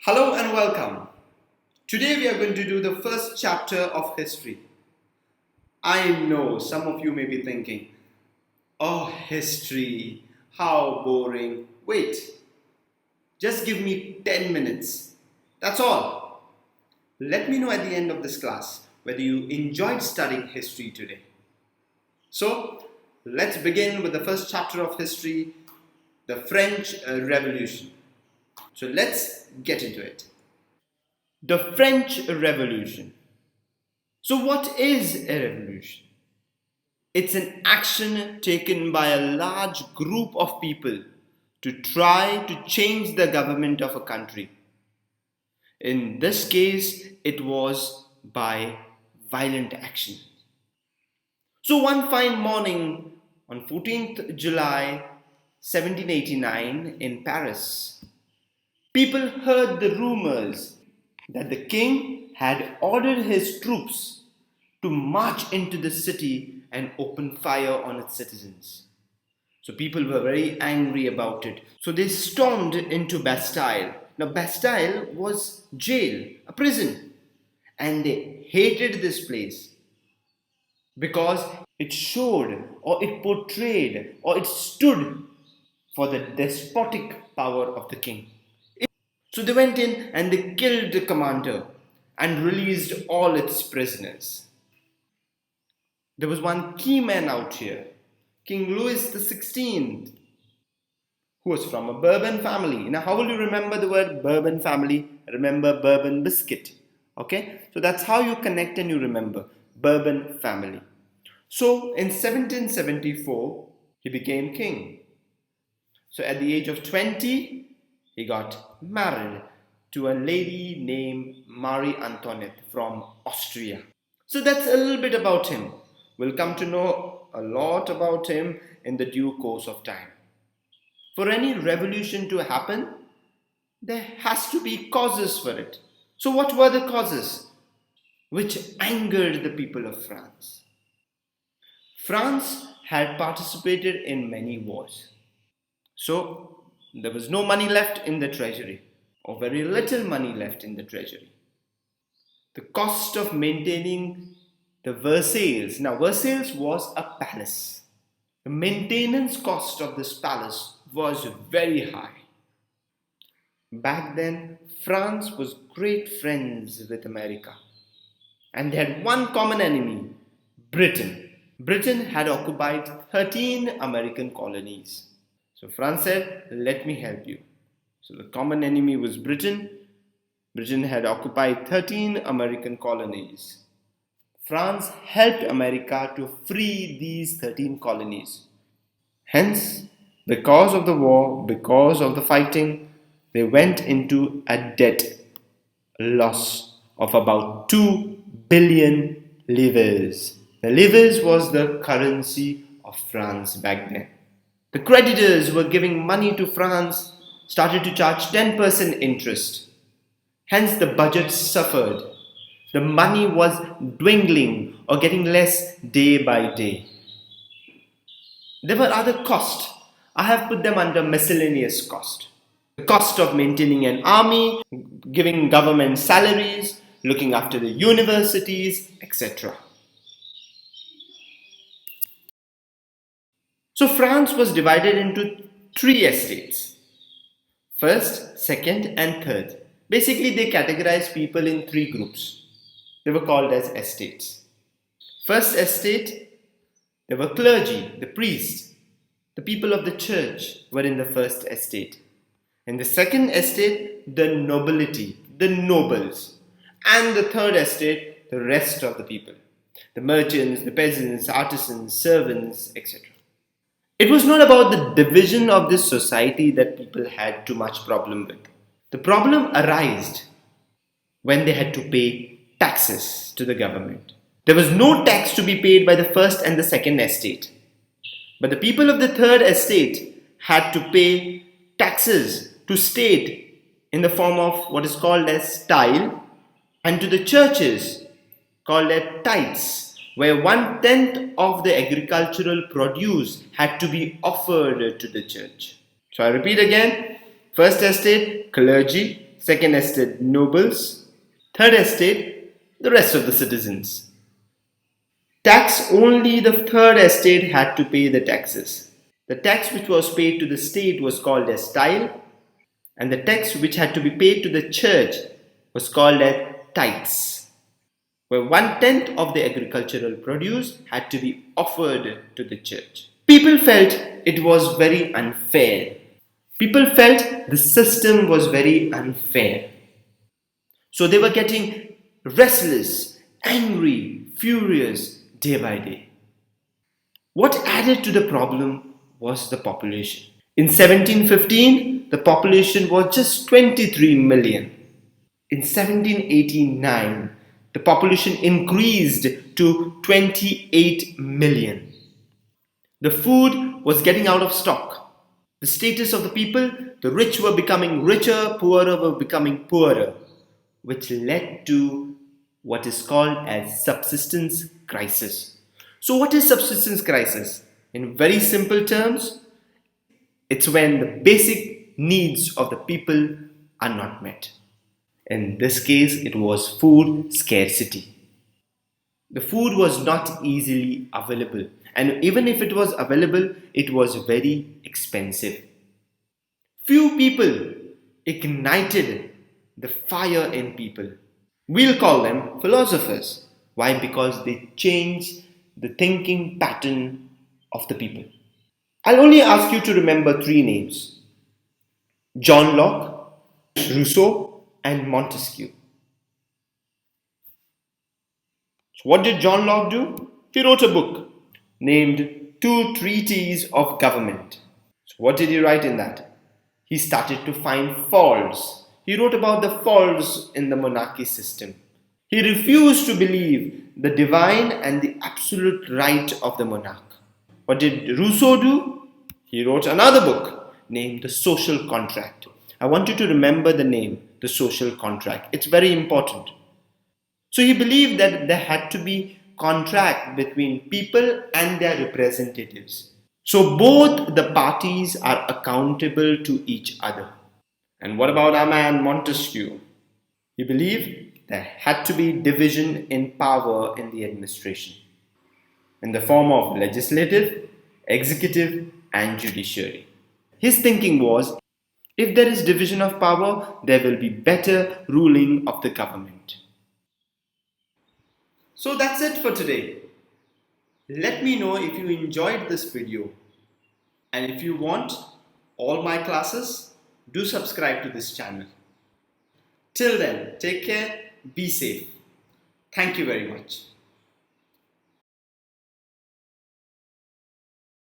Hello and welcome. Today we are going to do the first chapter of history. I know some of you may be thinking, oh, history, how boring. Wait, just give me 10 minutes. That's all. Let me know at the end of this class whether you enjoyed studying history today. So, let's begin with the first chapter of history, the French Revolution. So let's get into it. The French Revolution. So what is a revolution? It's an action taken by a large group of people to try to change the government of a country. In this case, it was by violent action. So one fine morning on 14th July 1789 in Paris, people heard the rumors that the king had ordered his troops to march into the city and open fire on its citizens. So people were very angry about it. So they stormed into Bastille. Now Bastille was jail, a prison. And they hated this place because it showed or it portrayed or it stood for the despotic power of the king. So they went in and they killed the commander and released all its prisoners. There was one key man out here, King Louis XVI, who was from a Bourbon family. Now, how will you remember the word Bourbon family? Remember Bourbon biscuit. Okay, so that's how you connect and you remember Bourbon family. So in 1774, he became king. So at the age of 20, he got married to a lady named Marie Antoinette from Austria. So that's a little bit about him. We'll come to know a lot about him in the due course of time. For any revolution to happen, there has to be causes for it. So what were the causes which angered the people of France? France had participated in many wars. So there was no money left in the treasury, or very little money left in the treasury. The cost of maintaining the Versailles. Now, Versailles was a palace. The maintenance cost of this palace was very high. Back then, France was great friends with America. And they had one common enemy, Britain. Britain had occupied 13 American colonies. So France said, let me help you. So the common enemy was Britain. Britain had occupied 13 American colonies. France helped America to free these 13 colonies. Hence, because of the war, because of the fighting, they went into a debt loss of about 2 billion livres. The livres was the currency of France back then. The creditors who were giving money to France started to charge 10% interest. Hence, the budget suffered. The money was dwindling or getting less day by day. There were other costs. I have put them under miscellaneous cost. The cost of maintaining an army, giving government salaries, looking after the universities, etc. So France was divided into 3 estates. First, second and third. Basically, they categorized people in 3 groups. They were called as estates. First estate, there were clergy, the priests. The people of the church were in the first estate. In the second estate, the nobility, the nobles. And the third estate, the rest of the people. The merchants, the peasants, artisans, servants, etc. It was not about the division of this society that people had too much problem with. The problem arose when they had to pay taxes to the government. There was no tax to be paid by the first and the second estate. But the people of the third estate had to pay taxes to state in the form of what is called as tithe, and to the churches called as tithes, where 1/10 of the agricultural produce had to be offered to the church. So I repeat again, first estate, clergy, second estate nobles, third estate the rest of the citizens. Tax only the third estate had to pay the taxes. The tax which was paid to the state was called as style, and the tax which had to be paid to the church was called as tithes, where 1/10 of the agricultural produce had to be offered to the church. People felt it was very unfair. People felt the system was very unfair. So they were getting restless, angry, furious day by day. What added to the problem was the population. In 1715, the population was just 23 million. In 1789, the population increased to 28 million. The food was getting out of stock. The status of the people, the rich were becoming richer, poorer were becoming poorer, which led to what is called as subsistence crisis. So what is subsistence crisis? In very simple terms, it's when the basic needs of the people are not met. In this case, it was food scarcity. The food was not easily available, and even if it was available, it was very expensive. Few people ignited the fire in people. We'll call them philosophers. Why? Because they changed the thinking pattern of the people. I'll only ask you to remember three names: John Locke, Rousseau, and Montesquieu. So what did John Locke do? He wrote a book named Two Treatises of Government. So what did he write in that? He started to find faults. He wrote about the faults in the monarchy system. He refused to believe the divine and the absolute right of the monarch. What did Rousseau do? He wrote another book named The Social Contract. I want you to remember the name, The Social Contract. It's very important. So he believed that there had to be contract between people and their representatives. So both the parties are accountable to each other. And what about our man Montesquieu? He believed there had to be division in power in the administration, in the form of legislative, executive, and judiciary. His thinking was, if there is division of power, there will be better ruling of the government. So that's it for today. Let me know if you enjoyed this video, and if you want all my classes, do subscribe to this channel. Till then, take care, be safe. Thank you very much.